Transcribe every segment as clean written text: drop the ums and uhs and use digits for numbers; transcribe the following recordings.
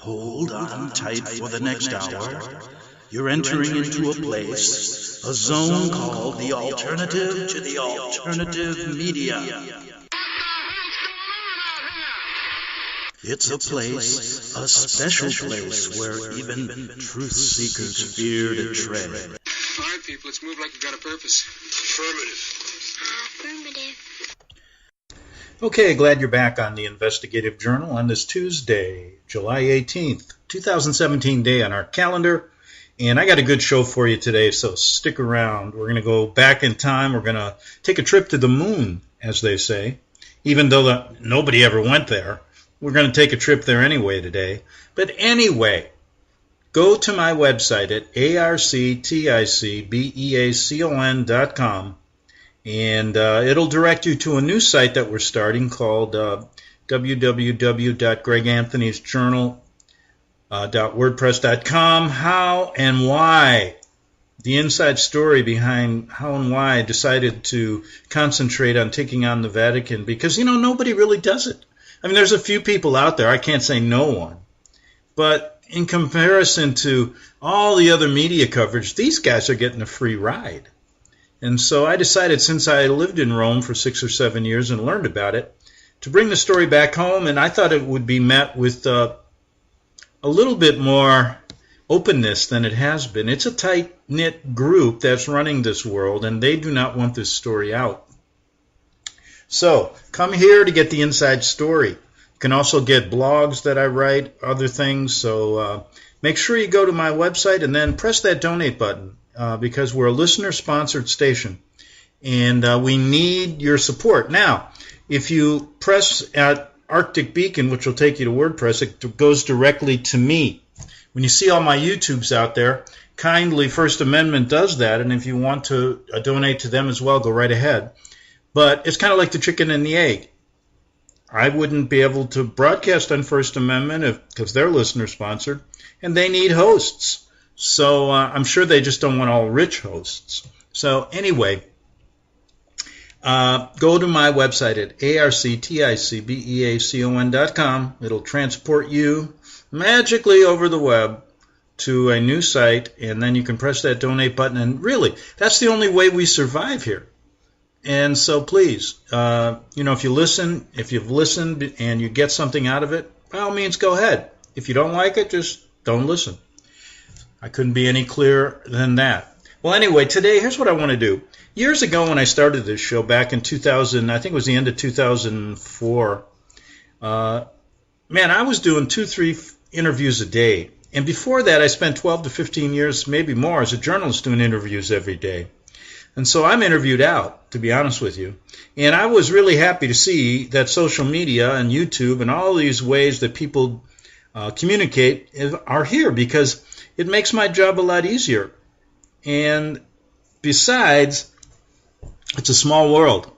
Hold on tight for the next hour. You're entering into a place, a zone called the alternative to the alternative media. It's a place, a special place where even truth seekers fear to tread. All right, people, let's move like we've got a purpose. Affirmative. Okay, glad you're back on the Investigative Journal on this Tuesday, July 18th, 2017 day on our calendar. And I got a good show for you today, so stick around. We're going to go back in time. We're going to take a trip to the moon, as they say. Even though nobody ever went there, we're going to take a trip there anyway today. But anyway, go to my website at arcticbeacon.com. And it'll direct you to a new site that we're starting called www.greganthonysjournal.wordpress.com. How and why, the inside story behind how and why I decided to concentrate on taking on the Vatican. Because, nobody really does it. I mean, there's a few people out there. I can't say no one. But in comparison to all the other media coverage, these guys are getting a free ride. And so I decided, since I lived in Rome for 6 or 7 years and learned about it, to bring the story back home. And I thought it would be met with a little bit more openness than it has been. It's a tight-knit group that's running this world, and they do not want this story out. So come here to get the inside story. You can also get blogs that I write, other things. So make sure you go to my website and then press that donate button. Because we're a listener-sponsored station, and we need your support. Now, if you press at Arctic Beacon, which will take you to WordPress, it goes directly to me. When you see all my YouTubes out there, kindly First Amendment does that, and if you want to donate to them as well, go right ahead. But it's kind of like the chicken and the egg. I wouldn't be able to broadcast on First Amendment because they're listener-sponsored, and they need hosts. So I'm sure they just don't want all rich hosts. So anyway, go to my website at arcticbeacon.com. It'll transport you magically over the web to a new site, and then you can press that donate button. And really, that's the only way we survive here. And so please, if you've listened and you get something out of it, by all means, go ahead. If you don't like it, just don't listen. I couldn't be any clearer than that. Well, anyway, today, here's what I want to do. Years ago when I started this show back in 2000, I think it was the end of 2004, I was doing 2-3 interviews a day. And before that, I spent 12 to 15 years, maybe more, as a journalist doing interviews every day. And so I'm interviewed out, to be honest with you. And I was really happy to see that social media and YouTube and all these ways that people communicate are here, because it makes my job a lot easier. And besides, it's a small world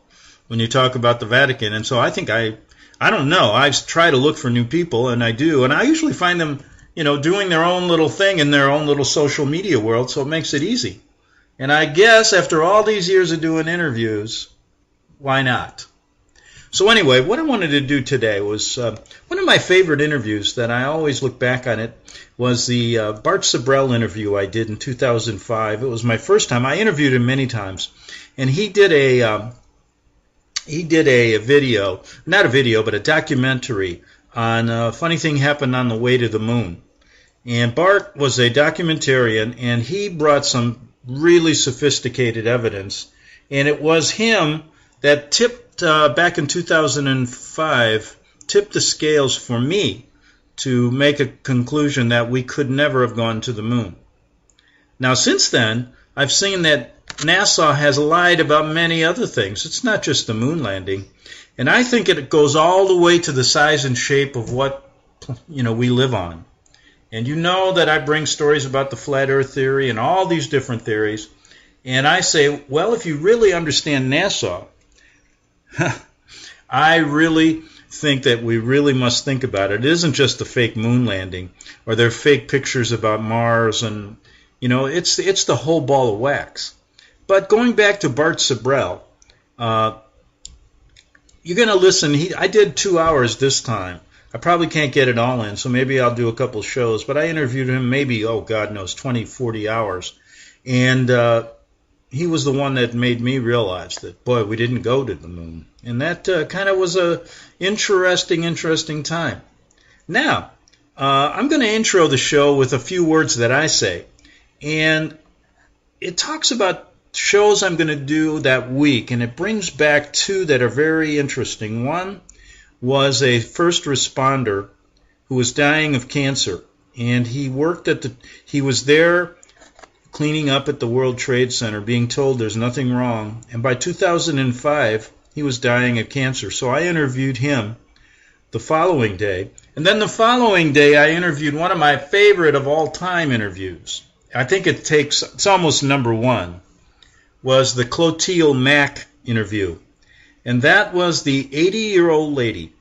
when you talk about the Vatican. And so I think I don't know, I try to look for new people, and I do. And I usually find them, doing their own little thing in their own little social media world, so it makes it easy. And I guess after all these years of doing interviews, why not? So anyway, what I wanted to do today was one of my favorite interviews that I always look back on it was the Bart Sibrel interview I did in 2005. It was my first time. I interviewed him many times, and he did a video, not a video, but a documentary on a funny thing happened on the way to the moon. And Bart was a documentarian, and he brought some really sophisticated evidence, and it was him that tipped back in 2005, tipped the scales for me to make a conclusion that we could never have gone to the moon. Now, since then, I've seen that NASA has lied about many other things. It's not just the moon landing. And I think it goes all the way to the size and shape of what, we live on. And you know that I bring stories about the flat earth theory and all these different theories. And I say, well, if you really understand NASA, I really think that we really must think about it. It isn't just the fake moon landing or their fake pictures about Mars, and it's the whole ball of wax. But going back to Bart Sibrel, you're going to listen. I did 2 hours this time I probably can't get it all in, so maybe I'll do a couple shows. But I interviewed him maybe, God knows, 20, 40 hours. And he was the one that made me realize that, boy, we didn't go to the moon. And that kind of was a interesting time. Now, I'm going to intro the show with a few words that I say. And it talks about shows I'm going to do that week, and it brings back two that are very interesting. One was a first responder who was dying of cancer, and he was there cleaning up at the World Trade Center, being told there's nothing wrong, and by 2005 he was dying of cancer. So I interviewed him the following day, and then the following day I interviewed one of my favorite of all time interviews. I think it's almost number one, was the Clotilde Mack interview. And that was the 80-year-old lady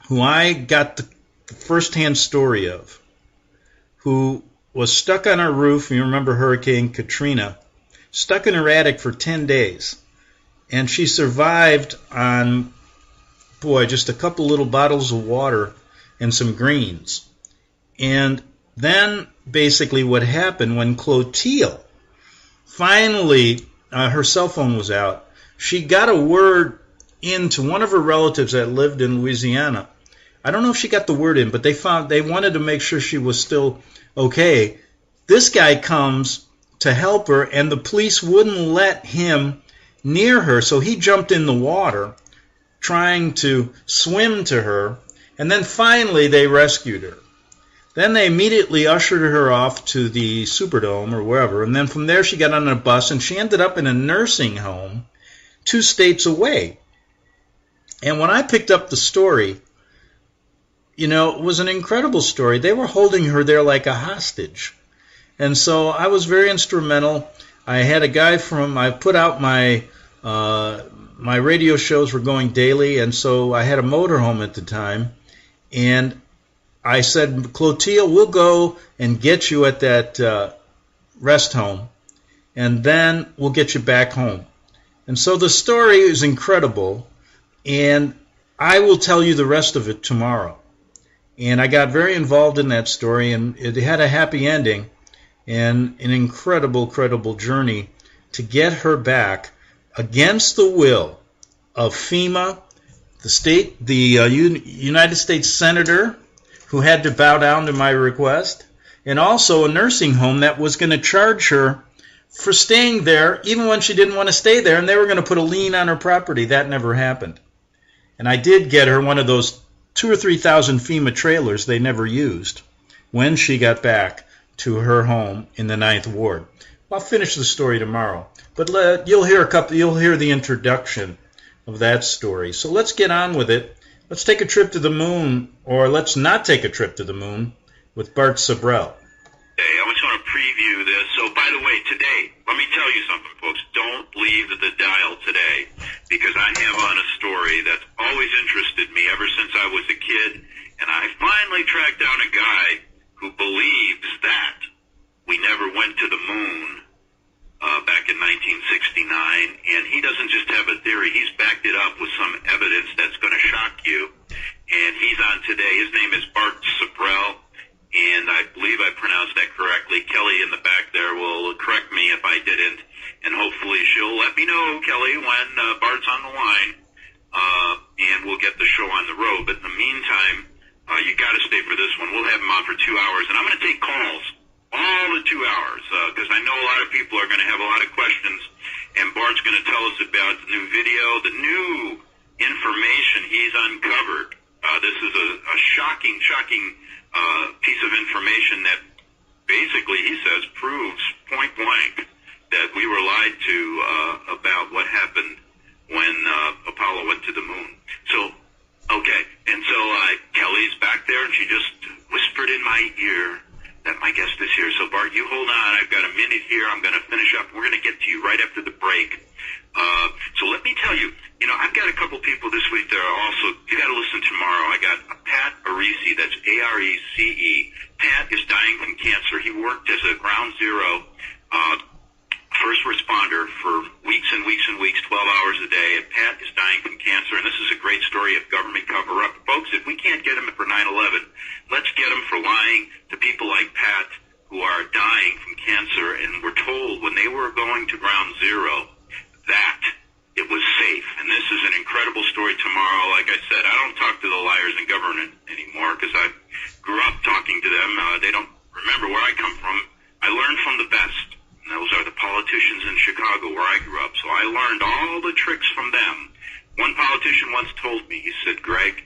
who I got the first-hand story of, who was stuck on her roof. You remember Hurricane Katrina, stuck in her attic for 10 days. And she survived on, just a couple little bottles of water and some greens. And then basically what happened when Clotilde finally, her cell phone was out, she got a word in to one of her relatives that lived in Louisiana. I don't know if she got the word in, but they wanted to make sure she was still okay. This guy comes to help her, and the police wouldn't let him near her, so he jumped in the water trying to swim to her, and then finally they rescued her. Then they immediately ushered her off to the Superdome or wherever, and then from there she got on a bus, and she ended up in a nursing home 2 states away. And when I picked up the story, it was an incredible story. They were holding her there like a hostage. And so I was very instrumental. I had a guy I put out my radio shows were going daily, and so I had a motorhome at the time, and I said, Clotilde, we'll go and get you at that rest home, and then we'll get you back home. And so the story is incredible, and I will tell you the rest of it tomorrow. And I got very involved in that story, and it had a happy ending and an incredible journey to get her back against the will of FEMA, the United States Senator, who had to bow down to my request, and also a nursing home that was going to charge her for staying there even when she didn't want to stay there, and they were going to put a lien on her property. That never happened. And I did get her one of those 2,000 or 3,000 FEMA trailers they never used when she got back to her home in the 9th Ward. I'll finish the story tomorrow, but you'll hear the introduction of that story. So let's get on with it. Let's take a trip to the moon, or let's not take a trip to the moon, with Bart Sabrell. Hey, I just want to preview this. So, by the way, today, let me tell you something, folks. Don't leave the dial today, because I have on a story that's always interested me ever since I was a kid, and I finally tracked down a guy who believes that we never went to the moon back in 1969, and he doesn't just have a theory. He's backed it up with some evidence that's going to shock you, and he's on today. His name is Bart Sabrell, and I believe I pronounced that correctly. Kelly in the back there will correct me if I didn't, and hopefully she'll let me know, Kelly, when Bart's on the line, and we'll get the show on the road. But in the meantime, you got to stay for this one. We'll have him on for 2 hours, and I'm going to take calls all the 2 hours, because I know a lot of people are going to have a lot of questions, and Bart's going to tell us about the new video, the new information he's uncovered. This is a shocking piece of information that basically, he says, proves point blank that we were lied to about what happened when Apollo went to the moon. So, okay, and so Kelly's back there, and she just whispered in my ear that my guest is here. So, Bart, you hold on. I've got a minute here. I'm going to finish up. We're going to get to you right after the break. So let me tell you, I've got a couple people this week that are also, you got to listen tomorrow. I got Pat Arece, that's A-R-E-C-E. Pat is dying from cancer. He worked as a ground zero first responder for weeks and weeks and weeks, 12 hours a day, and Pat is dying from cancer, and this is a great story of government cover-up. Folks, if we can't get him for 9/11, let's get him for lying to people like Pat who are dying from cancer, and we're told when they were going to ground zero that it was safe. And this is an incredible story tomorrow. Like I said, I don't talk to the liars in government anymore because I grew up talking to them. They don't remember where I come from. I learned from the best. And those are the politicians in Chicago where I grew up. So I learned all the tricks from them. One politician once told me, he said, Greg,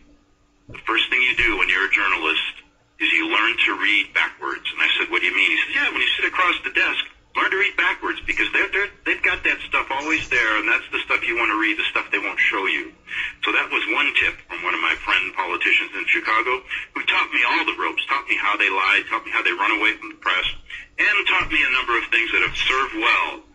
the first thing you do when you're a journalist is you learn to read backwards. And I said, what do you mean? He said, yeah, when you sit across the desk, learn to read backwards because they've got that stuff always there, and that's the stuff you want to read, the stuff they won't show you. So that was one tip from one of my friend politicians in Chicago who taught me all the ropes, taught me how they lied, taught me how they run away from the press, and taught me a number of things that have served well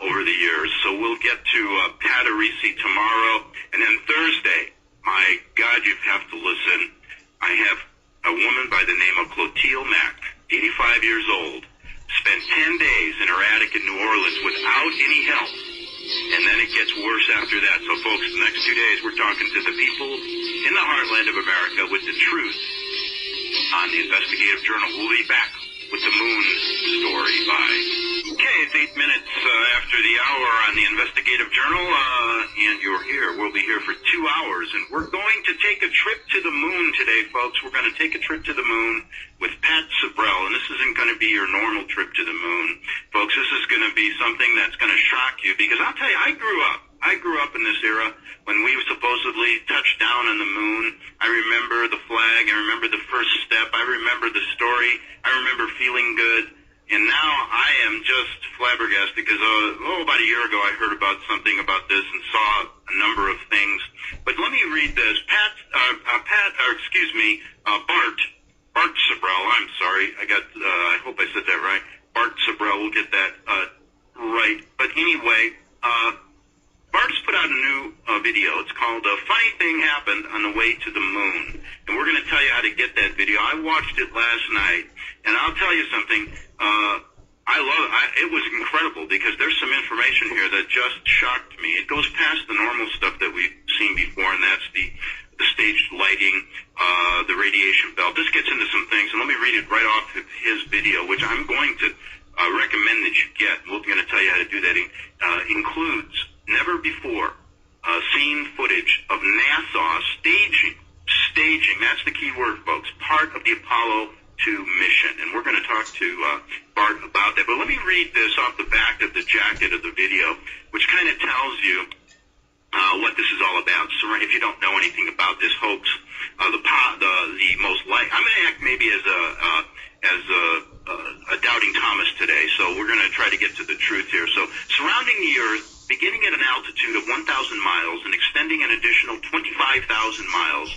over the years. So we'll get to Pat Arisi tomorrow, and then Thursday, my God, you have to listen. I have a woman by the name of Clotilde Mack, 85 years old, spent 10 days in her attic in New Orleans without any help. And then it gets worse after that. So, folks, the next 2 days we're talking to the people in the heartland of America with the truth on the Investigative Journal. We'll be back with the moon story by... Okay, it's 8 minutes after the hour on the Investigative Journal, and you're here. We'll be here for 2 hours, and we're going to take a trip to the moon today, folks. We're going to take a trip to the moon with Pat Sabrell, and this isn't going to be your normal trip to the moon. Folks, this is going to be something that's going to shock you, because I'll tell you, I grew up in this era when we supposedly touched down on the moon. I remember the flag. I remember the first step. I remember the story. I remember feeling good. And now I am just flabbergasted because, about a year ago I heard about something about this and saw a number of things. But let me read this. Bart Sabrell, I'm sorry. I hope I said that right. Bart Sabrell, we'll get that right. But anyway, Bart's put out a new video. It's called Funny Thing Happened on the Way to the Moon. And we're going to tell you how to get that video. I watched it last night, and I'll tell you something. It was incredible because there's some information here that just shocked me. It goes past the normal stuff that we've seen before, and that's the staged lighting, the radiation belt. This gets into some things, and let me read it right off of his video, which I'm going to recommend that you get. We're going to tell you how to do that. Includes never before seen footage of NASA staging. That's the key word, folks. Part of the Apollo 2 mission, and we're going to talk to Bart about that. But let me read this off the back of the jacket of the video, which kind of tells you what this is all about. So if you don't know anything about this hoax, the most like I'm going to act maybe as a doubting Thomas today. So we're going to try to get to the truth here. So surrounding the Earth, beginning at an altitude of 1,000 miles and extending an additional 25,000 miles,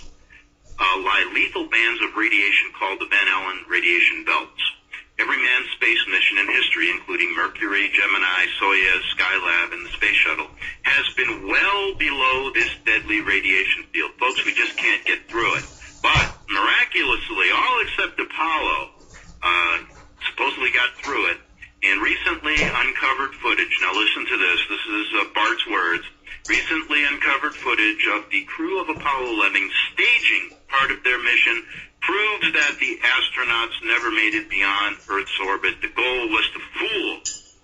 lie lethal bands of radiation called the Van Allen radiation belts. Every manned space mission in history, including Mercury, Gemini, Soyuz, Skylab, and the Space Shuttle, has been well below this deadly radiation field. Folks, we just can't get through it. But miraculously, all except Apollo supposedly got through it. And recently uncovered footage, now listen to this, this is Bart's words, recently uncovered footage of the crew of Apollo 11 staging part of their mission proves that the astronauts never made it beyond Earth's orbit. The goal was to fool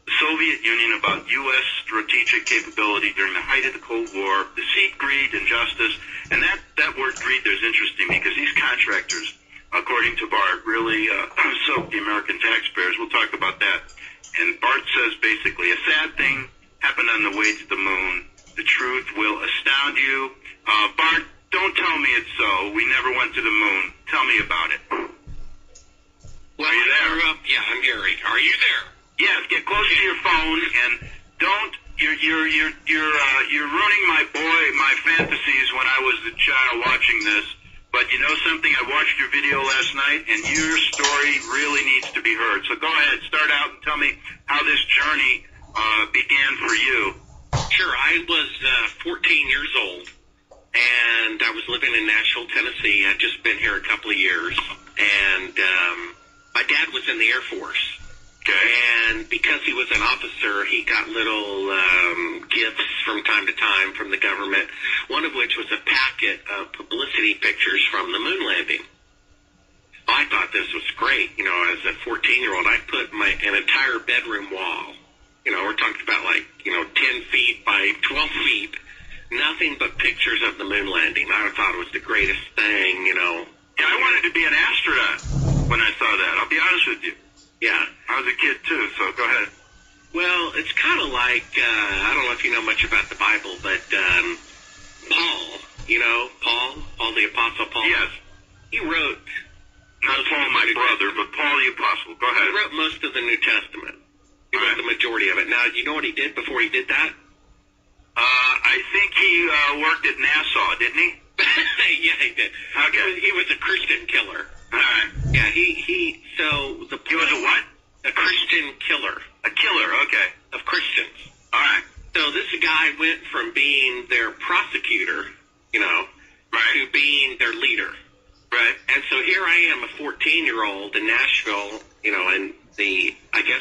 the Soviet Union about U.S. strategic capability during the height of the Cold War, deceit, greed, injustice. And that word greed there is interesting because these contractors, according to Bart, really soaked the American taxpayers. We'll talk about that. And Bart says basically, a sad thing happened on the way to the moon. The truth will astound you. Bart, don't tell me it's so. We never went to the moon. Tell me about it. Well, are you there? Yeah, I'm Gary. Are you there? Yes, get close to your phone and don't. You're ruining my fantasies when I was a child watching this. But you know something? I watched your video last night, and your story really needs to be heard. So go ahead, start out and tell me how this journey began for you. Sure. I was 14 years old, and I was living in Nashville, Tennessee. I'd just been here a couple of years, and my dad was in the Air Force. Okay. And and because he was an officer, he got little gifts from time to time from the government, one of which was a packet of publicity pictures from the moon landing. I thought this was great. You know, as a 14-year-old, I put an entire bedroom wall. You know, we're talking about 10 feet by 12 feet, nothing but pictures of the moon landing. I thought it was the greatest thing, you know. Yeah, I wanted to be an astronaut when I saw that. I'll be honest with you. Yeah. I was a kid, too, so go ahead. Well, it's kind of like, I don't know if you know much about the Bible, but Paul, you know, Paul the Apostle Paul. Yes. He wrote... Not Paul, my brother, but Paul the Apostle. Go ahead. He wrote most of the New Testament. He wrote the majority of it. Now, do you know what he did before he did that? I think he worked at NASA, didn't he? Yeah, he did. Okay. He was a Christian killer. All right. Yeah, he was a what? A Christian killer. A killer, okay. Of Christians. All right. So this guy went from being their prosecutor, you know, to being their leader. Right. And so here I am, a 14-year-old in Nashville, you know, in the, I guess,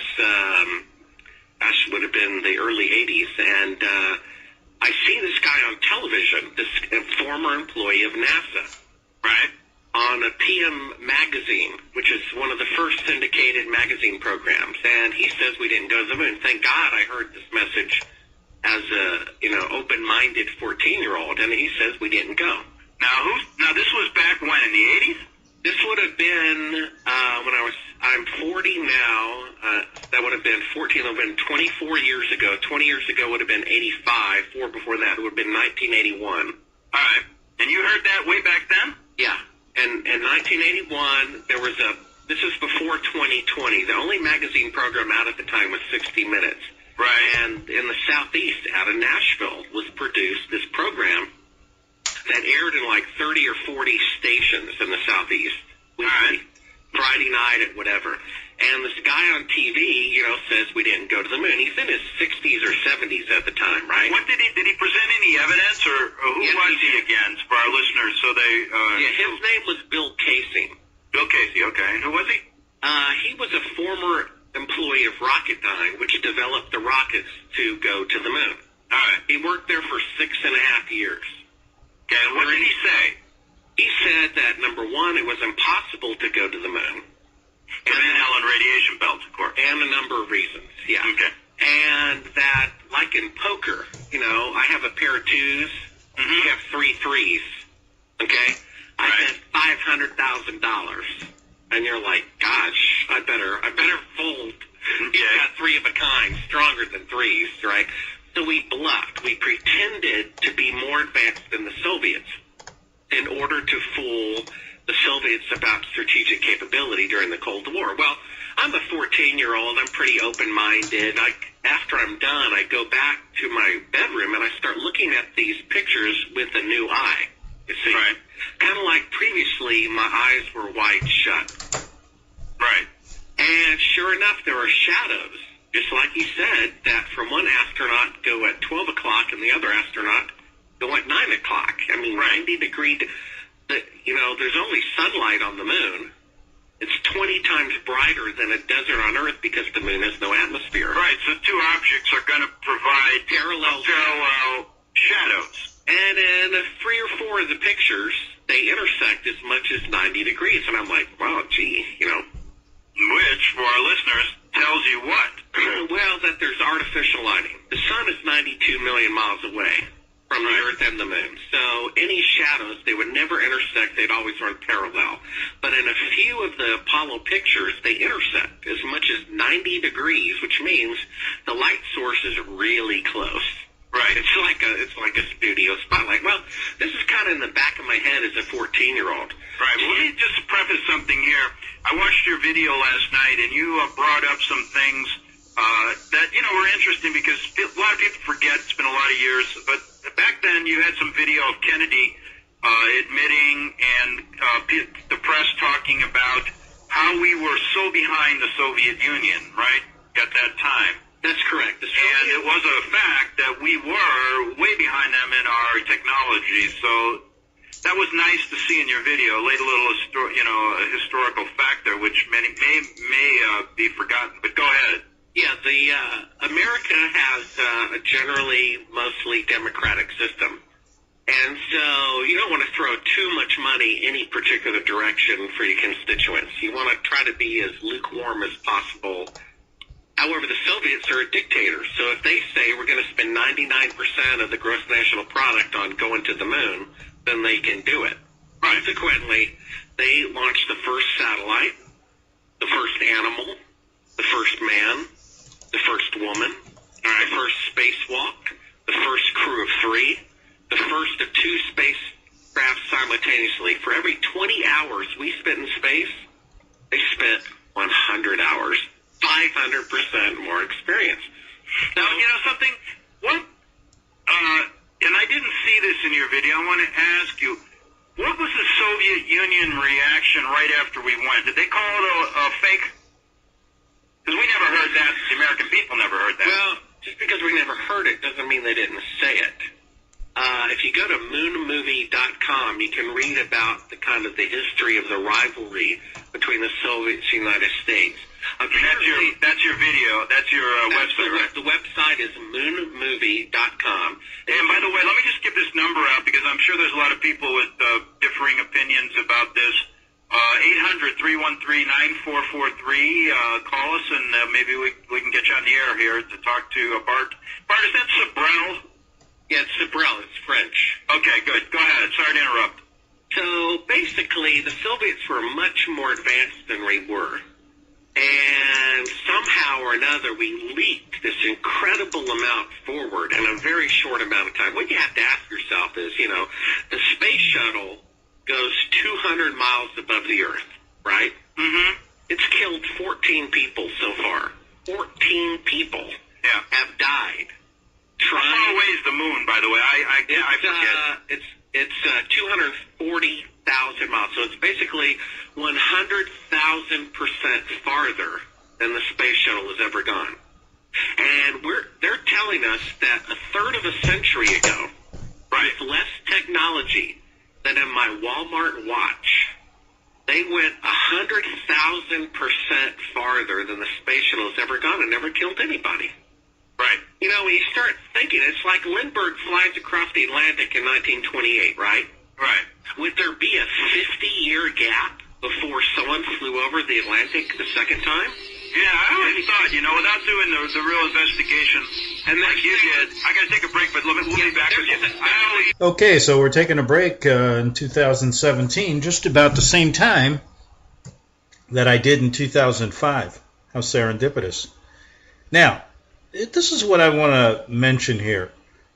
would have been the early 80s, and I see this guy on television, this former employee of NASA, right, on a PM magazine, which is one of the first syndicated magazine programs, and he says we didn't go to the moon. Thank God I heard this message as a, you know, open-minded 14-year-old, and he says we didn't go. Now this was back when, in the 80s? This would have been I'm 40 now. That would have been 14. That would have been 24 years ago. 20 years ago would have been 85. 4 before that would have been 1981. All right. And you heard that way back then? Yeah. And in 1981, there was this is before 2020. The only magazine program out at the time was 60 Minutes. Right. And in the Southeast, out of Nashville, was produced this program that aired in like 30 or 40 stations in the Southeast weekly, Friday night at whatever. And this guy on TV, you know, says we didn't go to the moon. He's in his 60s or 70s at the time, right? What did he present any evidence, or who was he against for our listeners? So they his name was Bill Casey. Bill Casey, okay. And who was he? He was a former employee of Rocketdyne, which developed the rockets to go to the moon. All right. He worked there for 6.5 years. Okay, and what did he say? He said that, number one, it was impossible to go to the moon. And Allen radiation belts, of course. And a number of reasons, yeah. Okay. And that, like in poker, you know, I have a pair of twos, you have 3 threes, okay? I bet $500,000. And you're like, gosh, I better fold. Okay. You've got 3 of a kind, stronger than threes, right? So we bluffed. We pretended to be more advanced than the Soviets in order to fool the Soviets about strategic capability during the Cold War. Well, I'm a 14-year-old. I'm pretty open-minded. After I'm done, I go back to my bedroom and I start looking at these pictures with a new eye. You see? Right. Kind of like previously, my eyes were wide shut. Right. And sure enough, there are shadows. Just like he said, that from one astronaut go at 12 o'clock and the other astronaut go at 9 o'clock. I mean, 90-degree, you know, there's only sunlight on the moon. It's 20 times brighter than a desert on Earth because the moon has no atmosphere. Right, so 2 objects are going to provide parallel shadows. And in 3 or 4 of the pictures, they intersect as much as 90 degrees. And I'm like, wow, gee, you know. Which, for our listeners, tells you what? Well, that there's artificial lighting. The sun is 92 million miles away from the Earth and the moon. So any shadows, they would never intersect. They'd always run parallel. But in a few of the Apollo pictures, they intersect as much as 90 degrees, which means the light source is really close. Right. It's like a studio spotlight. Well, this is kind of in the back of my head as a 14-year-old. Right. Well, let me just preface something here. I watched your video last night, and you brought up some things that, you know, were interesting because a lot of people forget. It's been a lot of years. But back then, you had some video of Kennedy admitting and the press talking about how we were so behind the Soviet Union, right, at that time. That's correct. And it was a fact that we were way behind them in our technology. So that was nice to see in your video. Laid a little, historical fact there, which many may be forgotten. But go ahead. Yeah, try to be as lukewarm as possible. However, the Soviets are a dictator, so if they say we're going to spend 99% of the gross national product on going to the moon, then they can do it. Consequently, they launched the first satellite, the first animal, the first man, the first woman, the first spacewalk, the first crew of 3, the first of 2 spacecraft simultaneously. For every 20 hours we spent in space, they spent 100 hours. 500% more experience. Now, you know something? And I didn't see this in your video. I want to ask you, what was the Soviet Union reaction right after we went? Did they call it a fake? Because we never heard that. The American people never heard that. Well, just because we never heard it doesn't mean they didn't say it. If you go to moonmovie.com, you can read about the history of the rivalry between the Soviets and the United States. That's your video. That's your website, right? The website is moonmovie.com. And by the way, let me just give this number out because I'm sure there's a lot of people with differing opinions about this. 800-313-9443. Call us and maybe we can get you on the air here to talk to Bart. Bart, is that Sabrel? Yeah, it's Sabrel. It's French. Okay, good. Go ahead. Sorry to interrupt. So basically, the Soviets were much more advanced than we were. And somehow or another, we leaked this incredible amount forward in a very short amount of time. What you have to ask yourself is, the space shuttle goes 200 miles above the Earth, right? Mm-hmm. It's killed 14 people so far. 14 people have died. How far away is the moon, by the way? I forget. It's 240,000 miles. So it's basically 100,000% farther than the space shuttle has ever gone. And they're telling us that a third of a century ago, with less technology than in my Walmart watch, they went 100,000% farther than the space shuttle has ever gone and never killed anybody. Right. When you start thinking, it's like Lindbergh flies across the Atlantic in 1928, right? Right. Would there be a 50-year gap before someone flew over the Atlantic the second time? Yeah, I always thought, without doing the real investigation, and like you did, I got to take a break, but we'll be back with you. Okay, so we're taking a break in 2017, just about the same time that I did in 2005. How serendipitous. Now, this is what I want to mention here.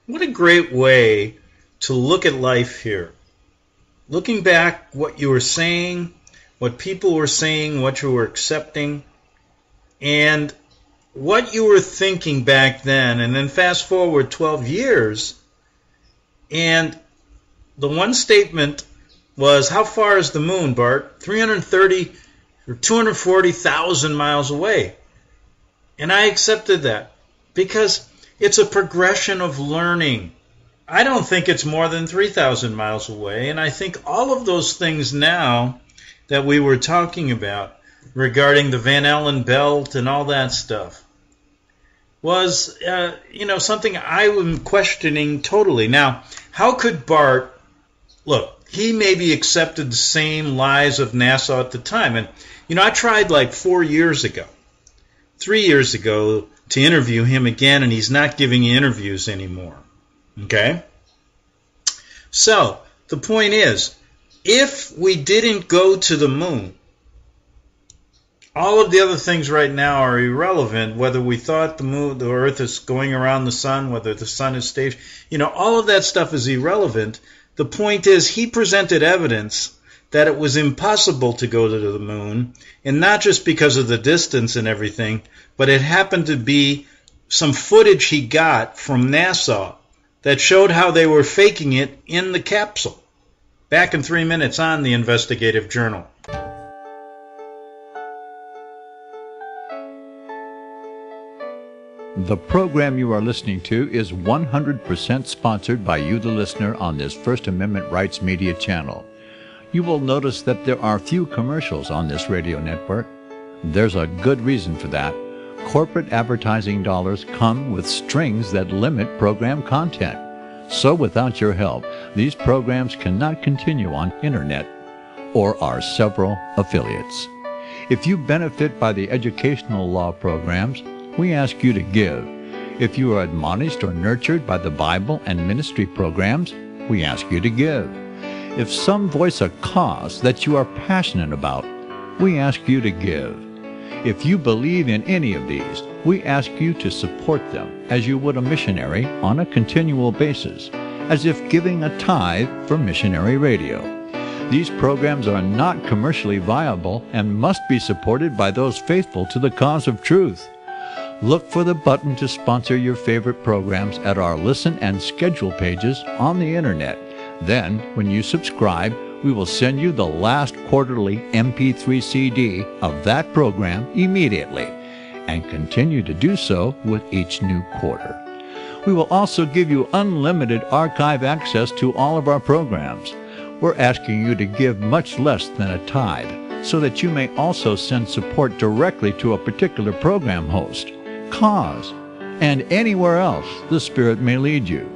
What a great way to look at life here. Looking back, what you were saying, what people were saying, what you were accepting, and what you were thinking back then, and then fast forward 12 years, and the one statement was, how far is the moon, Bart? 330 or 240,000 miles away. And I accepted that because it's a progression of learning. I don't think it's more than 3,000 miles away, and I think all of those things now that we were talking about regarding the Van Allen belt and all that stuff was, something I am questioning totally. Now, how could Bart, look, he maybe accepted the same lies of NASA at the time. And, I tried like 3 years ago, to interview him again, and he's not giving interviews anymore. Okay? So, the point is, if we didn't go to the moon, all of the other things right now are irrelevant, whether we thought the Earth is going around the sun, whether the sun is stationary, all of that stuff is irrelevant. The point is, he presented evidence that it was impossible to go to the moon, and not just because of the distance and everything, but it happened to be some footage he got from NASA that showed how they were faking it in the capsule. Back in 3 minutes on the Investigative Journal. The program you are listening to is 100% sponsored by you, the listener, on this First Amendment Rights Media channel. You will notice that there are few commercials on this radio network. There's a good reason for that. Corporate advertising dollars come with strings that limit program content. So without your help, these programs cannot continue on Internet or our several affiliates. If you benefit by the educational law programs, we ask you to give. If you are admonished or nurtured by the Bible and ministry programs, we ask you to give. If some voice a cause that you are passionate about, we ask you to give. If you believe in any of these, we ask you to support them as you would a missionary on a continual basis, as if giving a tithe for missionary radio. These programs are not commercially viable and must be supported by those faithful to the cause of truth. Look for the button to sponsor your favorite programs at our listen and schedule pages on the internet. Then, when you subscribe, we will send you the last quarterly MP3 CD of that program immediately, and continue to do so with each new quarter. We will also give you unlimited archive access to all of our programs. We're asking you to give much less than a tithe, so that you may also send support directly to a particular program host, cause, and anywhere else the Spirit may lead you.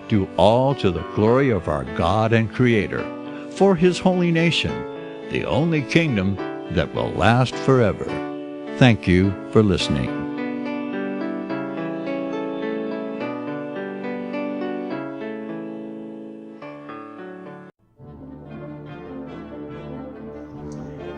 Do all to the glory of our God and Creator, for His holy nation, the only kingdom that will last forever. Thank you for listening.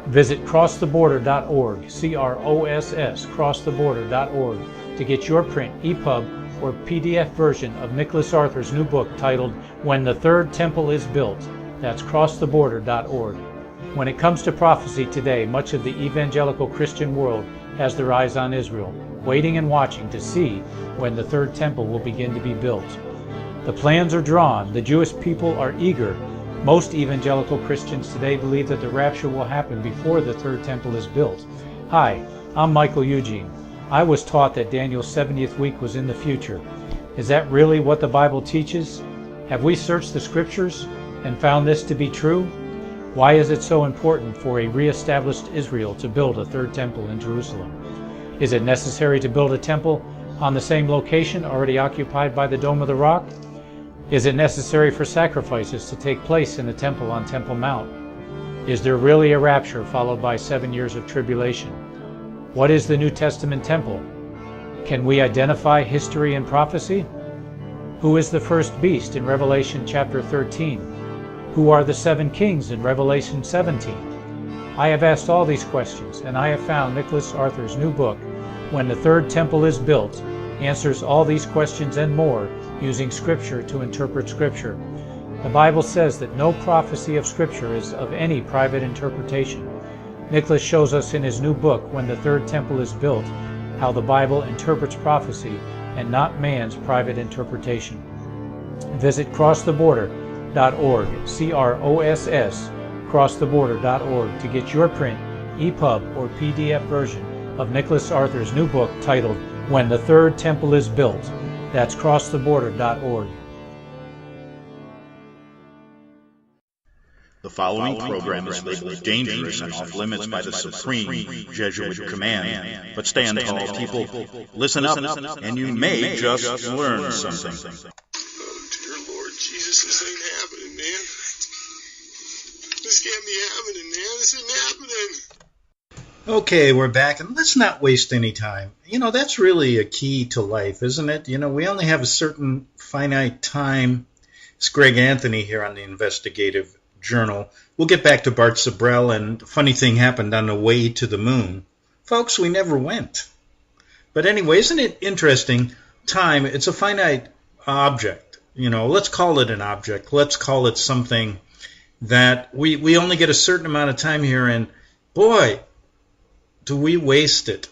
Visit crosstheborder.org, CROSS, crosstheborder.org, to get your print, EPUB, or PDF version of Nicholas Arthur's new book titled When the Third Temple is Built. That's crosstheborder.org. When it comes to prophecy today, much of the evangelical Christian world has their eyes on Israel, waiting and watching to see when the third temple will begin to be built. The plans are drawn. The Jewish people are eager. Most evangelical Christians today believe that the rapture will happen before the third temple is built. Hi, I'm Michael Eugene. I was taught that Daniel's 70th week was in the future. Is that really what the Bible teaches? Have we searched the Scriptures and found this to be true? Why is it so important for a re-established Israel to build a third temple in Jerusalem? Is it necessary to build a temple on the same location already occupied by the Dome of the Rock? Is it necessary for sacrifices to take place in the temple on Temple Mount? Is there really a rapture followed by 7 years of tribulation? What is the New Testament temple? Can we identify history and prophecy? Who is the first beast in Revelation chapter 13? Who are the 7 kings in Revelation 17? I have asked all these questions, and I have found Nicholas Arthur's new book, When the Third Temple is Built, answers all these questions and more using Scripture to interpret Scripture. The Bible says that no prophecy of Scripture is of any private interpretation. Nicholas shows us in his new book, When the Third Temple is Built, how the Bible interprets prophecy and not man's private interpretation. Visit crosstheborder.org, CROSS, crosstheborder.org, to get your print, EPUB, or PDF version of Nicholas Arthur's new book titled When the Third Temple is Built. That's crosstheborder.org. The following program is labeled dangerous and off limits by the supreme Jesuit command. But stand tall, people. Listen up, and you may just learn something. Oh, dear Lord Jesus, this ain't happening, man. This can't be happening, man. This ain't happening. Okay, we're back, and let's not waste any time. You know, that's really a key to life, isn't it? You know, we only have a certain finite time. It's Greg Anthony here on the Investigative Journal. We'll get back to Bart Sabrell, and a funny thing happened on the way to the moon. Folks, we never went. But anyway, isn't it interesting? Time, it's a finite object. You know, let's call it an object. Let's call it something that we only get a certain amount of time here, and boy, do we waste it.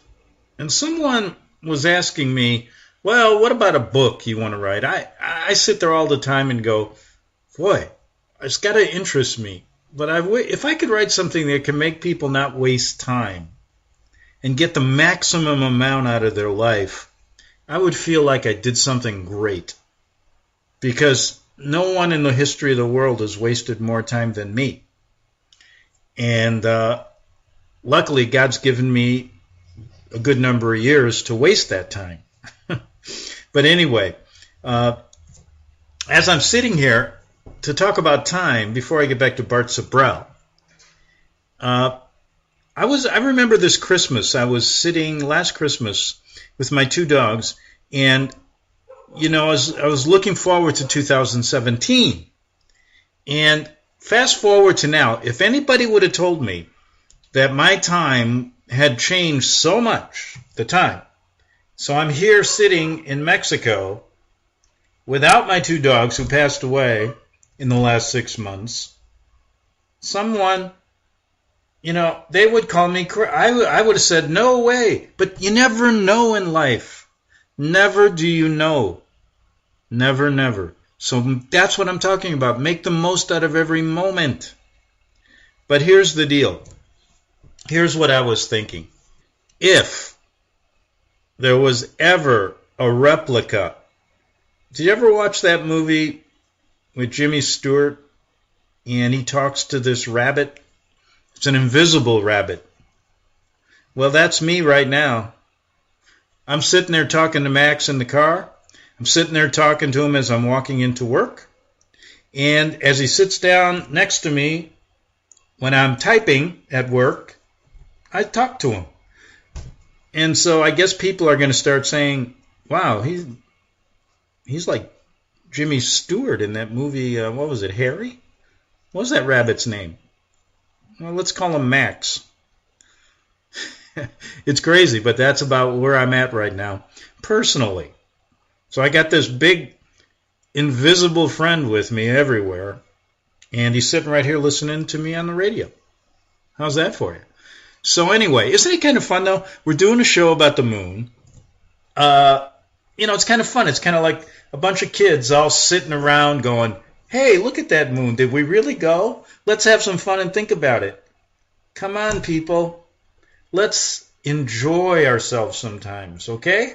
And someone was asking me, well, what about a book you want to write? I sit there all the time and go, boy, it's got to interest me. But if I could write something that can make people not waste time and get the maximum amount out of their life, I would feel like I did something great. Because no one in the history of the world has wasted more time than me. And luckily, God's given me a good number of years to waste that time. But anyway, as I'm sitting here to talk about time, before I get back to Bart Sabrell, I remember this Christmas. I was sitting last Christmas with my two dogs, and I was looking forward to 2017. And fast forward to now, if anybody would have told me that my time had changed so much, the time. So I'm here sitting in Mexico without my two dogs who passed away in the last 6 months. Someone, they would call me crazy. I would have said, no way. But you never know in life. Never do you know. Never, never. So that's what I'm talking about. Make the most out of every moment. But here's the deal. Here's what I was thinking. If there was ever a replica, did you ever watch that movie with Jimmy Stewart? And he talks to this rabbit. It's an invisible rabbit. Well, that's me right now. I'm sitting there talking to Max in the car. I'm sitting there talking to him as I'm walking into work. And as he sits down next to me, when I'm typing at work, I talk to him. And so I guess people are going to start saying, wow, he's like Jimmy Stewart in that movie, what was it, Harry? What was that rabbit's name? Well, let's call him Max. It's crazy, but that's about where I'm at right now, personally. So I got this big, invisible friend with me everywhere, and he's sitting right here listening to me on the radio. How's that for you? So anyway, isn't it kind of fun, though? We're doing a show about the moon. It's kind of fun. It's kind of like a bunch of kids all sitting around going, hey, look at that moon. Did we really go? Let's have some fun and think about it. Come on, people. Let's enjoy ourselves sometimes, okay?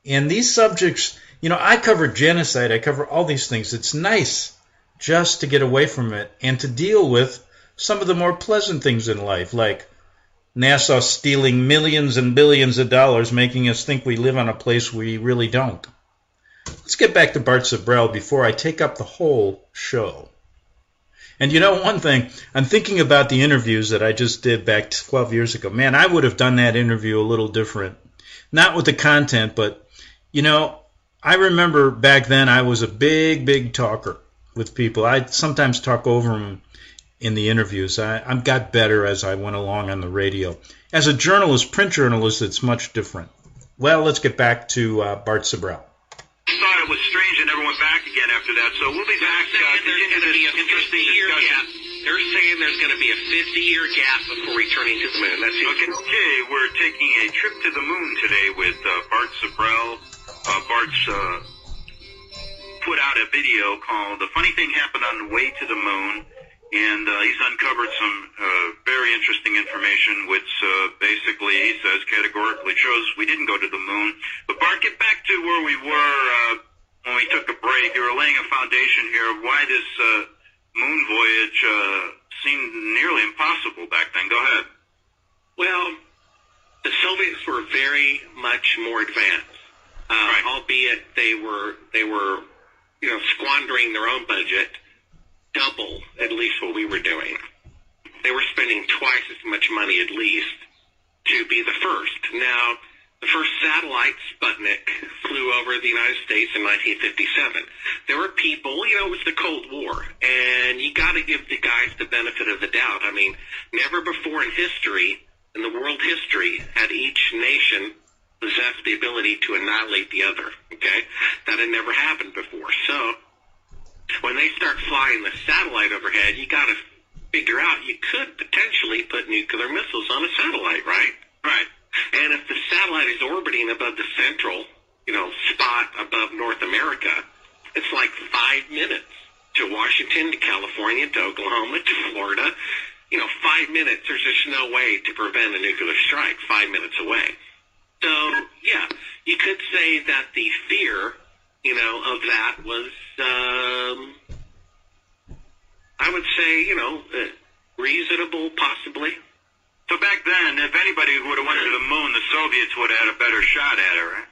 And these subjects, I cover genocide. I cover all these things. It's nice just to get away from it and to deal with some of the more pleasant things in life, like NASA stealing millions and billions of dollars, making us think we live on a place we really don't. Let's get back to Bart Sibrel before I take up the whole show. And one thing, I'm thinking about the interviews that I just did back 12 years ago. Man, I would have done that interview a little different. Not with the content, but, I remember back then I was a big, big talker with people. I'd sometimes talk over them in the interviews. I got better as I went along on the radio. As a journalist, print journalist, it's much different. Well, let's get back to Bart Sibrel. Thought it was strange and never went back again after that, so we'll be back continue this interesting discussion. They're saying there's going to be a 50-year gap before returning to the moon. That's okay, we're taking a trip to the moon today with Bart Sibrel. Bart's put out a video called The Funny Thing Happened on the Way to the Moon, and he's uncovered some very interesting information, which basically, he says, categorically shows we didn't go to the moon. But Bart, get back to where we were when we took a break. You were laying a foundation here of why this moon voyage seemed nearly impossible back then. Go ahead. Well, the Soviets were very much more advanced, right. Albeit they were squandering their own budget double at least what we were doing. They were spending twice as much money at least to be the first. Now, the first satellite, Sputnik, flew over the United States in 1957. There were people, it was the Cold War, and you got to give the guys the benefit of the doubt. I mean, never before in history, in the world history, had each nation possessed the ability to annihilate the other, okay? That had never happened before. So, when they start flying the satellite overhead, you got to figure out you could potentially put nuclear missiles on a satellite, right? Right. And if the satellite is orbiting above the central, spot above North America, it's like 5 minutes to Washington, to California, to Oklahoma, to Florida. 5 minutes, there's just no way to prevent a nuclear strike 5 minutes away. So, yeah, you could say that the fear, of that was, I would say, reasonable, possibly. So back then, if anybody would have went to the moon, the Soviets would have had a better shot at it, right?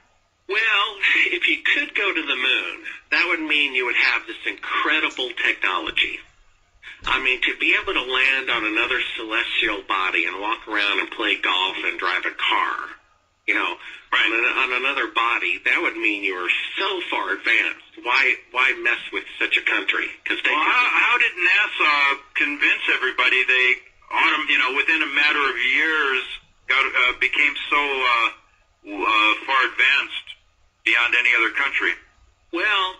Well, if you could go to the moon, that would mean you would have this incredible technology. I mean, to be able to land on another celestial body and walk around and play golf and drive a car, you know, on another body, that would mean you were so far advanced. Why mess with such a country? Because how did NASA convince everybody they, within a matter of years, became so far advanced beyond any other country? Well,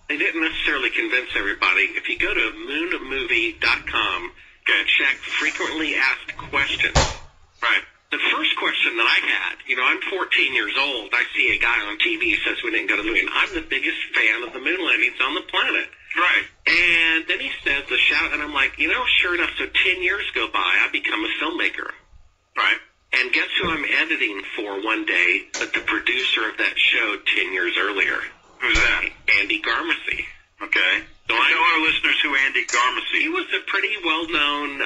they didn't necessarily convince everybody. If you go to moonmovie.com and check frequently asked questions, right. The first question that I had, I'm 14 years old. I see a guy on TV who says we didn't go to the moon. I'm the biggest fan of the moon landings on the planet. Right. And then he says the shout, and I'm like, sure enough, so 10 years go by, I become a filmmaker. Right. And guess who I'm editing for one day, but the producer of that show 10 years earlier? Who's that? Andy Garmacy. Okay. So tell our listeners who Andy Garmacy. He was a pretty well-known,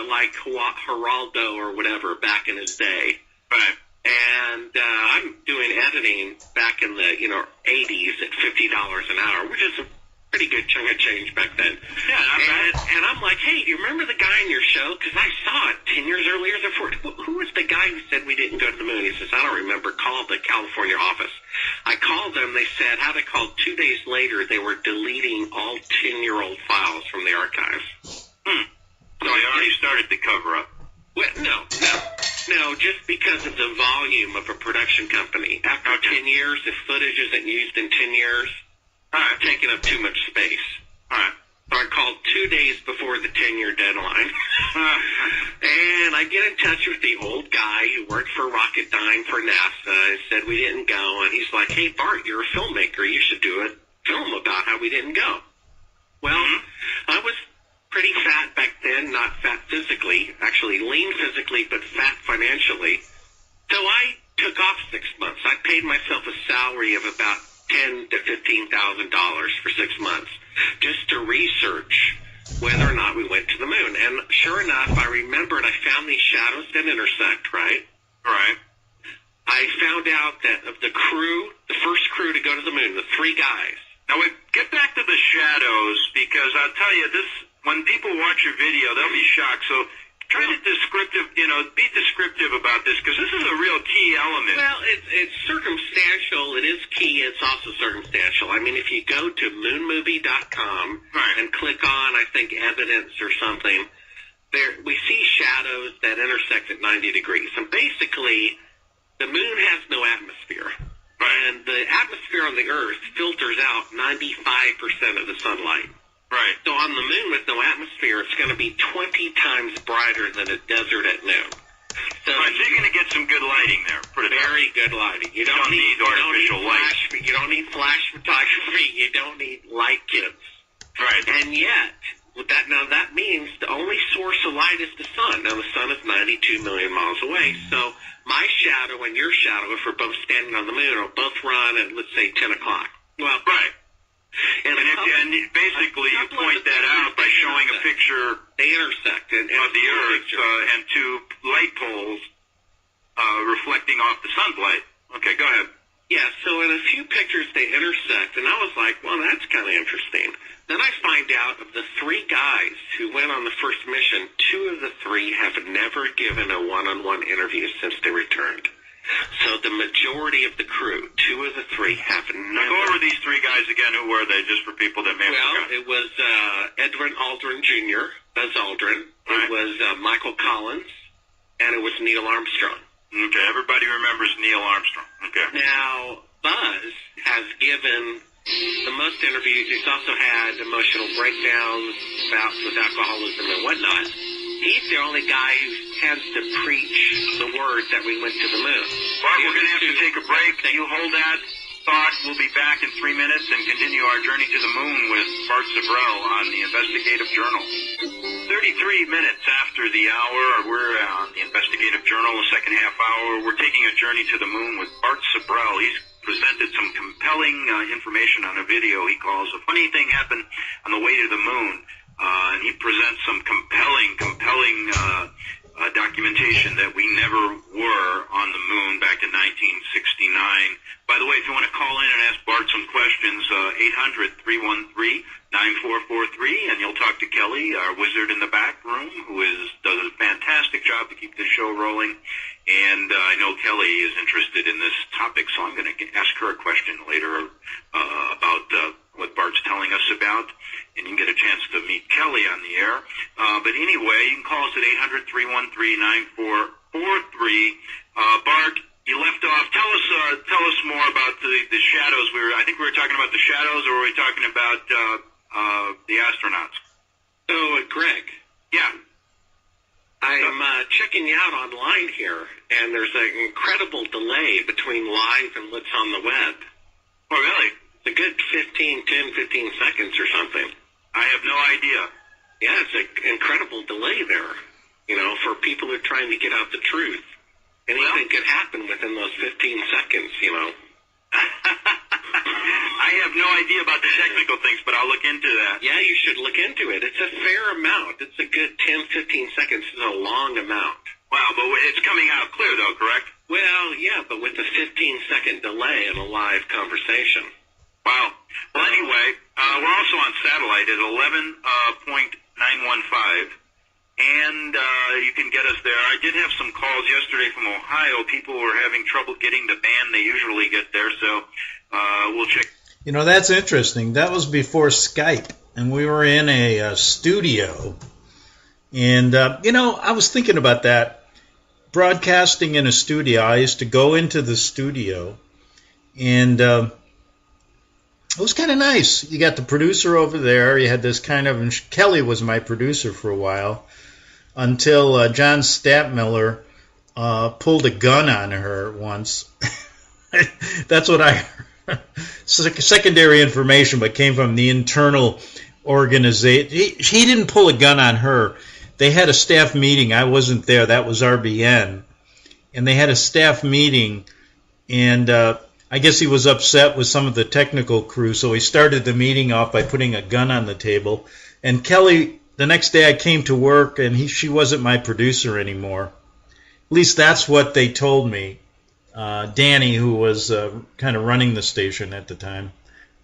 like Geraldo or whatever back in his day. Right. And I'm doing editing back in the 80s at $50 an hour, which is a pretty good chunk of change back then. Yeah, not bad. And I'm like, hey, do you remember the guy in your show? Because I saw it 10 years earlier. Who was the guy who said we didn't go to the moon? He says, I don't remember. Call the California office. I called them. They said, how'd I call? 2 days later, they were deleting all 10-year-old files from the archives. So you already started the cover-up. Well, no, just because of the volume of a production company. After 10 years, if footage isn't used in 10 years, it's taking up too much space. All right. So I called 2 days before the 10-year deadline. And I get in touch with the old guy who worked for Rocketdyne for NASA and said we didn't go. And he's like, hey, Bart, you're a filmmaker. You should do a film about how we didn't go. Well, I was pretty fat back then, not fat physically, actually lean physically, but fat financially. So I took off 6 months. I paid myself a salary of about $10,000 to $15,000 for 6 months just to research whether or not we went to the moon. And sure enough, I remembered I found these shadows that intersect, right? Right. I found out that of the crew, the first crew to go to the moon, the 3 guys. Now, we get back to the shadows, because I'll tell you, when people watch your video, they'll be shocked. So try to be descriptive about this, because this is a real key element. Well, it's circumstantial. It is key. It's also circumstantial. I mean, if you go to moonmovie.com and click on, I think, evidence or something, we see shadows that intersect at 90 degrees. And basically, the moon has no atmosphere. And the atmosphere on the Earth filters out 95% of the sunlight. Right. So on the moon with no atmosphere, it's going to be 20 times brighter than a desert at noon. So you're going to get some good lighting there. Very good lighting. You don't need artificial light. You don't need flash photography. You don't need light kits. Right. And yet, that means the only source of light is the sun. Now, the sun is 92 million miles away. So my shadow and your shadow, if we're both standing on the moon, will both run at, let's say, 10 o'clock. Well, right. And basically you point that out by showing a picture they intersect of the Earth and 2 light poles reflecting off the sunlight. Okay, go ahead. Yeah, so in a few pictures they intersect, and I was like, well, that's kind of interesting. Then I find out of the 3 guys who went on the first mission, 2 of the 3 have never given a one-on-one interview since they returned. So the majority of the crew, 2 of the 3, have never. Go over these 3 guys again. Who were they, just for people that may have forgotten? Well, it was Edwin Aldrin Jr., Buzz Aldrin. It was Michael Collins, and it was Neil Armstrong. Okay, everybody remembers Neil Armstrong. Okay. Now, Buzz has given the most interviews. He's also had emotional breakdowns, bouts with alcoholism and whatnot. He's the only guy who tends to preach the word that we went to the moon. Bart, we're going to have to take a break. You hold that thought. We'll be back in 3 minutes and continue our journey to the moon with Bart Sibrel on the Investigative Journal. 33 minutes after the hour, we're on the Investigative Journal, the second half hour. We're taking a journey to the moon with Bart Sibrel. He's presented some compelling information on a video he calls "A Funny Thing Happened on the Way to the Moon." And he presents some compelling documentation that we never were on the moon back in 1969. By the way, if you want to call in and ask Bart some questions, 9443, and you'll talk to Kelly, our wizard in the back room, who does a fantastic job to keep this show rolling. And I know Kelly is interested in this topic, so I'm going to ask her a question later about what Bart's telling us about, and you can get a chance to meet Kelly on the air. But anyway, you can call us at 800-313-9443. Bart, you left off. Tell us more about the shadows. I think we were talking about the shadows, or were we talking about the astronauts? So, Greg. Yeah. I'm checking you out online here, and there's an incredible delay between live and what's on the web. Oh, really? It's a good 15 seconds or something. I have no idea. Yeah, it's an incredible delay there, for people who are trying to get out the truth. Anything could happen within those 15 seconds, I have no idea about the technical things, but I'll look into that. Yeah, you should look into it. It's a fair amount. It's a good 10-15 seconds. It's a long amount. Wow, but it's coming out clear, though, correct? Well, yeah, but with a 15-second delay in a live conversation. Wow. Well, anyway, we're also on satellite at 11.915. And you can get us there. I did have some calls yesterday from Ohio. People were having trouble getting the band they usually get there, so we'll check. That's interesting. That was before Skype, and we were in a studio. And, I was thinking about that. Broadcasting in a studio, I used to go into the studio, and it was kind of nice. You got the producer over there. You had this and Kelly was my producer for a while, until John Stapmiller pulled a gun on her once. That's what I heard. Secondary information, but came from the internal organization. He didn't pull a gun on her. They had a staff meeting. I wasn't there. That was RBN. And they had a staff meeting, and I guess he was upset with some of the technical crew, so he started the meeting off by putting a gun on the table. And Kelly, the next day I came to work, and she wasn't my producer anymore. At least that's what they told me. Danny, who was kind of running the station at the time.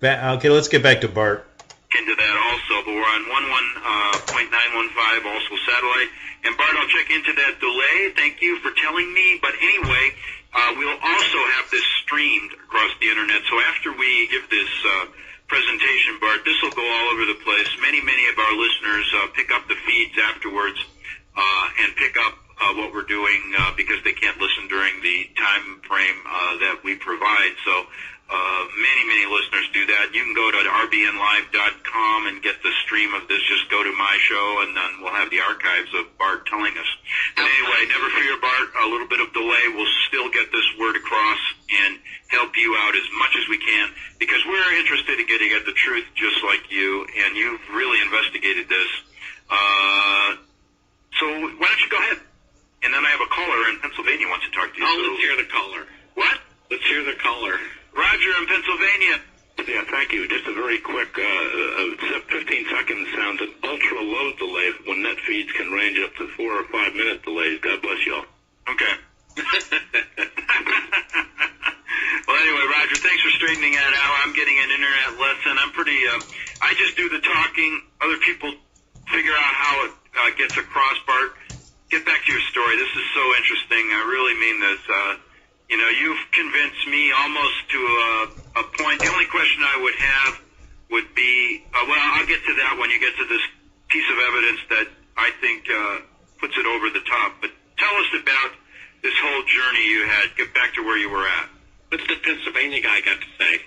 Okay, let's get back to Bart. Into that also, but we're on 11.915, also satellite. And Bart, I'll check into that delay. Thank you for telling me. But anyway, we'll also have this streamed across the internet. So after we give this presentation, Bart, this will go all over the place. Many of our listeners pick up the feeds afterwards and pick up what we're doing because they can't listen during the time frame that we provide. So many listeners do that. You can go to rbnlive.com and get the stream of this. Just go to my show, and then we'll have the archives of Bart telling us. But anyway, never fear, Bart. A little bit of delay. We'll still get this word across and help you out as much as we can, because we're interested in getting at the truth just like you, and you've really investigated this. So why don't you go ahead? And then I have a caller in Pennsylvania wants to talk to you. Oh, let's hear the caller. What? Let's hear the caller. Roger in Pennsylvania. Yeah, thank you. Just a very quick, 15 seconds sounds an ultra-low delay when net feeds can range up to 4 or 5 minute delays. God bless y'all. Okay. Well, anyway, Roger, thanks for straightening that out. I'm getting an internet lesson. I'm pretty, I just do the talking. Other people figure out how it gets across. Bart, get back to your story. This is so interesting. I really mean this. You've convinced me almost to a point. The only question I would have would be, I'll get to that when you get to this piece of evidence that I think puts it over the top. But tell us about this whole journey you had. Get back to where you were at. What's the Pennsylvania guy got to say?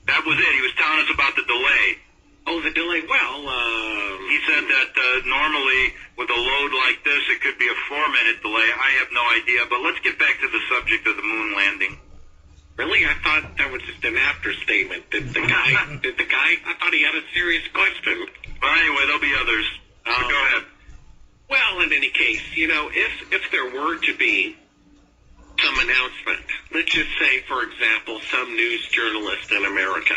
That was it. He was telling us about the delay. Oh, the delay. Well, he said that normally with a load like this, it could be a 4-minute delay. I have no idea, but let's get back to the subject of the moon landing. Really? I thought that was just an after statement. Did the guy, I thought he had a serious question. Well, anyway, there'll be others. Go ahead. Well, in any case, if there were to be some announcement, let's just say, for example, some news journalist in America.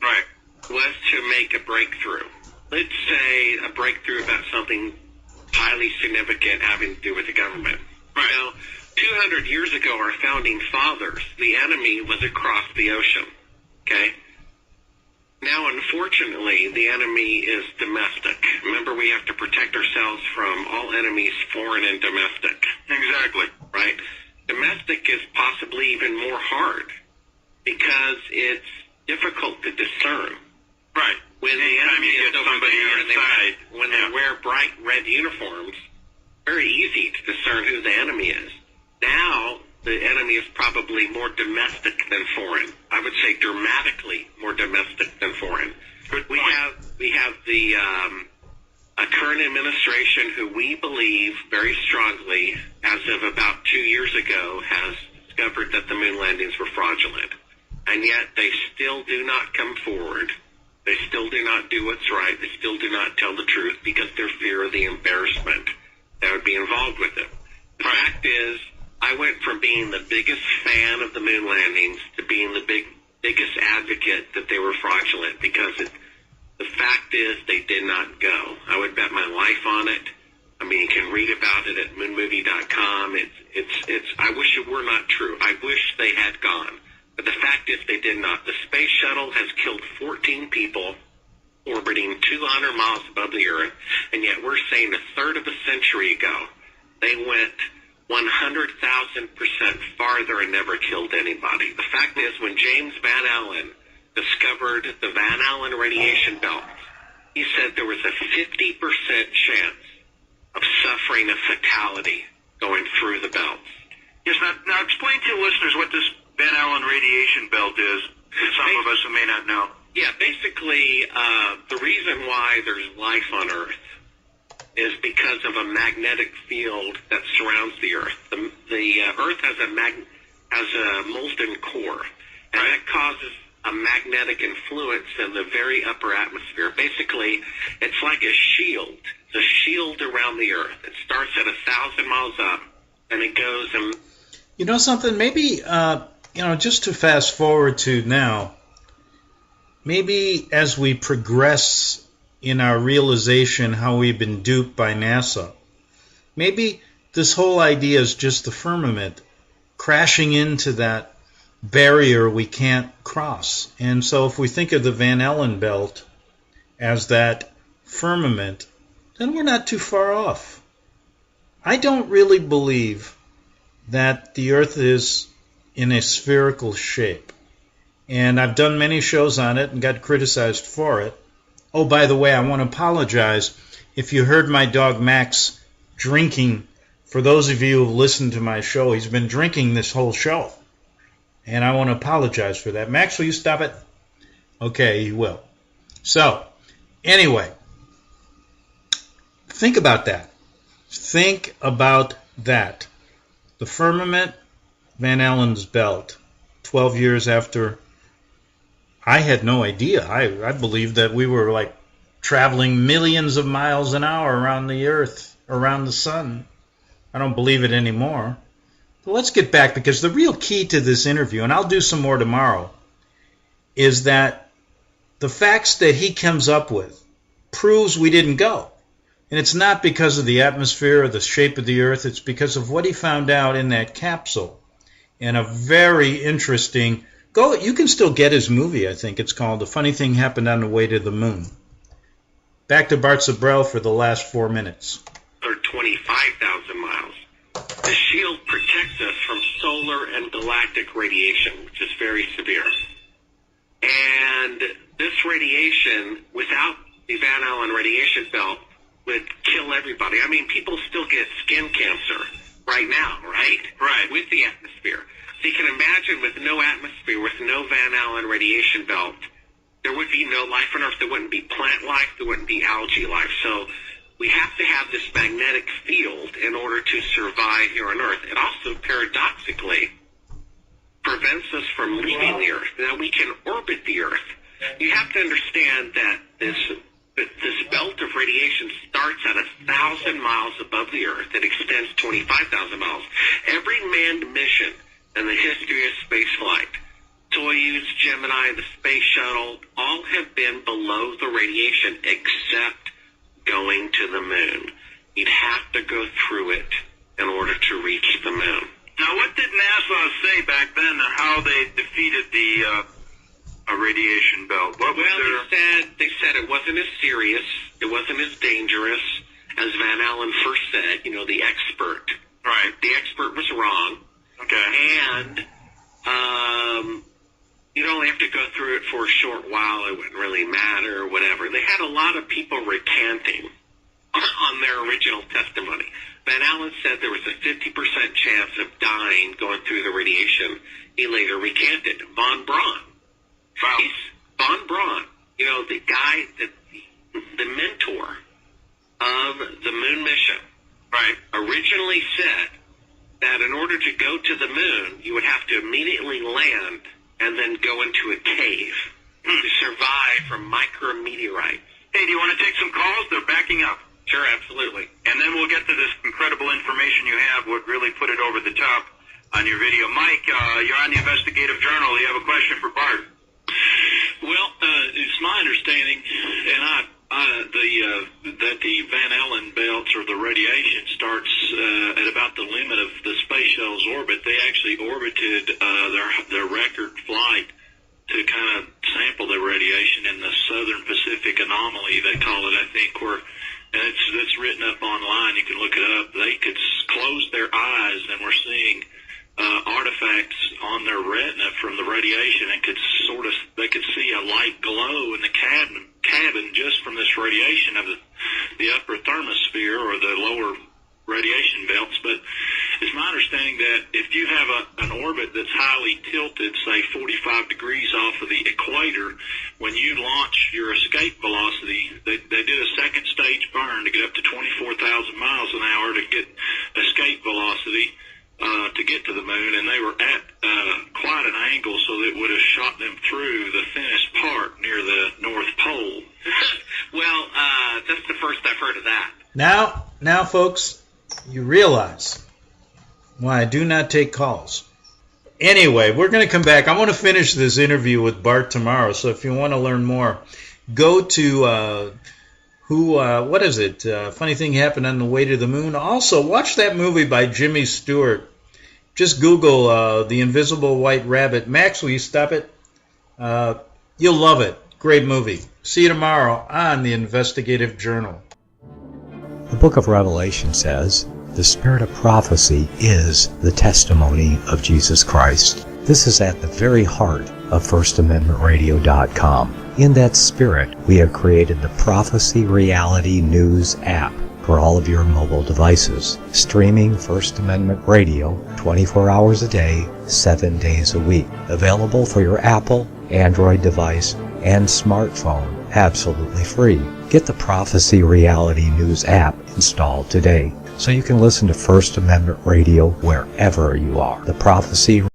Right. Was to make a breakthrough. Let's say a breakthrough about something highly significant having to do with the government. Right. Now, 200 years ago, our founding fathers, the enemy was across the ocean. Okay? Now, unfortunately, the enemy is domestic. Remember, we have to protect ourselves from all enemies, foreign and domestic. Exactly. Right? Domestic is possibly even more hard because it's difficult to discern. Right. When the enemy is over there and when they wear bright red uniforms, very easy to discern who the enemy is. Now, the enemy is probably more domestic than foreign. I would say dramatically more domestic than foreign. We have the a current administration who we believe very strongly, as of about 2 years ago, has discovered that the moon landings were fraudulent. And yet they still do not come forward. They still do not do what's right. They still do not tell the truth because they fear the embarrassment that would be involved with it. The fact is, I went from being the biggest fan of the moon landings to being the biggest advocate that they were fraudulent because the fact is they did not go. I would bet my life on it. I mean, you can read about it at moonmovie.com. It's. I wish it were not true. I wish they had gone. But the fact is they did not. The space shuttle has killed 14 people orbiting 200 miles above the Earth, and yet we're saying a third of a century ago they went 100,000% farther and never killed anybody. The fact is, when James Van Allen discovered the Van Allen radiation belt, he said there was a 50% chance of suffering a fatality going through the belts. Yes, now explain to listeners what this Van Allen radiation belt is, some of us who may not know. Yeah, basically, the reason why there's life on Earth is because of a magnetic field that surrounds the Earth. The Earth has a molten core, and that causes a magnetic influence in the very upper atmosphere. Basically, it's like a shield. It's a shield around the Earth. It starts at 1,000 miles up, and it goes and... You know something? Maybe, just to fast forward to now, maybe as we progress in our realization how we've been duped by NASA, maybe this whole idea is just the firmament crashing into that barrier we can't cross. And so if we think of the Van Allen belt as that firmament, then we're not too far off. I don't really believe that the Earth is in a spherical shape. And I've done many shows on it and got criticized for it. Oh, by the way, I want to apologize if you heard my dog Max drinking. For those of you who have listened to my show, he's been drinking this whole show. And I want to apologize for that. Max, will you stop it? Okay, he will. So, anyway, think about that. Think about that. The firmament, Van Allen's belt, 12 years after... I had no idea. I believed that we were like traveling millions of miles an hour around the Earth, around the sun. I don't believe it anymore. But let's get back, because the real key to this interview, and I'll do some more tomorrow, is that the facts that he comes up with proves we didn't go. And it's not because of the atmosphere or the shape of the Earth. It's because of what he found out in that capsule. And a very interesting... You can still get his movie, I think it's called. The Funny Thing Happened on the Way to the Moon. Back to Bart Sabrell for the last 4 minutes. Or 25,000 miles. The shield protects us from solar and galactic radiation, which is very severe. And this radiation, without the Van Allen radiation belt, would kill everybody. I mean, people still get skin cancer right now, right? Right. With the atmosphere. So you can imagine with no atmosphere, with no Van Allen radiation belt, there would be no life on Earth. There wouldn't be plant life. There wouldn't be algae life. So we have to have this magnetic field in order to survive here on Earth. It also, paradoxically, prevents us from leaving the Earth. Now, we can orbit the Earth. You have to understand that this belt of radiation starts at 1,000 miles above the Earth. It extends 25,000 miles. Every manned mission in the history of spaceflight, Soyuz, Gemini, the Space Shuttle, all have been below the radiation except going to the moon. You'd have to go through it in order to reach the moon. Now, what did NASA say back then on how they defeated the radiation belt? What was they said it wasn't as serious, it wasn't as dangerous as Van Allen first said. You know, the expert. Right. The expert was wrong. Okay. And you'd only have to go through it for a short while. It wouldn't really matter or whatever. They had a lot of people recanting on their original testimony. Van Allen said there was a 50% chance of dying going through the radiation. He later recanted. Von Braun. Wow. Von Braun, you know, the guy, the mentor of the moon mission, right, originally said that in order to go to the moon, you would have to immediately land and then go into a cave to survive from micrometeorites. Hey, do you want to take some calls? They're backing up. Sure, absolutely. And then we'll get to this incredible information you have, what really put it over the top on your video. Mike, you're on the Investigative Journal. You have a question for Bart. Well, it's my understanding, and that the Van Allen belts or the radiation starts at about the limit of the space shuttle's orbit. They actually orbited their record flight to kind of sample the radiation in the Southern Pacific anomaly, they call it, I think, where, and it's written up online, you can look it up, they could close their eyes and we're seeing artifacts on their retina from the radiation and they could see a light glow in the cabin just from this radiation of the upper thermosphere or the lower radiation belts. But it's my understanding that if you have an orbit that's highly tilted, say 45 degrees off of the equator, when you launch your escape velocity, they did a second stage burn to get up to 24,000 miles an hour to get escape velocity to get to the moon, and they were at quite an angle so that it would have shot them through the thinnest part near the North Pole. Well, that's the first I've heard of that. Now, folks, you realize why I do not take calls. Anyway, we're going to come back. I want to finish this interview with Bart tomorrow, so if you want to learn more, go to what is it? Funny Thing Happened on the Way to the Moon. Also, watch that movie by Jimmy Stewart. Just Google The Invisible White Rabbit. Max, will you stop it? You'll love it. Great movie. See you tomorrow on the Investigative Journal. The book of Revelation says, the spirit of prophecy is the testimony of Jesus Christ. This is at the very heart of FirstAmendmentRadio.com. In that spirit, we have created the Prophecy Reality News app for all of your mobile devices, streaming First Amendment Radio 24 hours a day, 7 days a week. Available for your Apple, Android device, and smartphone, absolutely free. Get the Prophecy Reality News app installed today so you can listen to First Amendment Radio wherever you are. The Prophecy.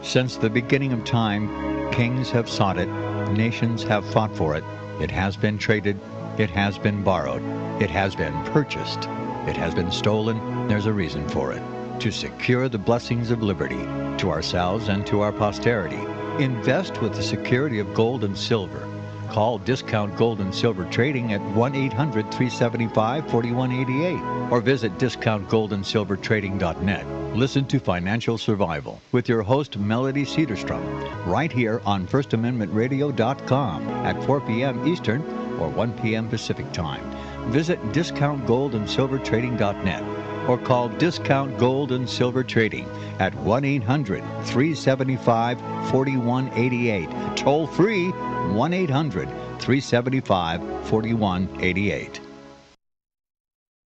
Since the beginning of time, kings have sought it, nations have fought for it. It has been traded, it has been borrowed, it has been purchased, it has been stolen. There's a reason for it. To secure the blessings of liberty to ourselves and to our posterity. Invest with the security of gold and silver. Call Discount Gold and Silver Trading at 1-800-375-4188 or visit discountgoldandsilvertrading.net. Listen to Financial Survival with your host Melody Cedarstrom right here on FirstAmendmentRadio.com at 4 p.m. Eastern or 1 p.m. Pacific Time. Visit discountgoldandsilvertrading.net or call Discount Gold and Silver Trading at 1-800-375-4188. Toll free 1-800-375-4188.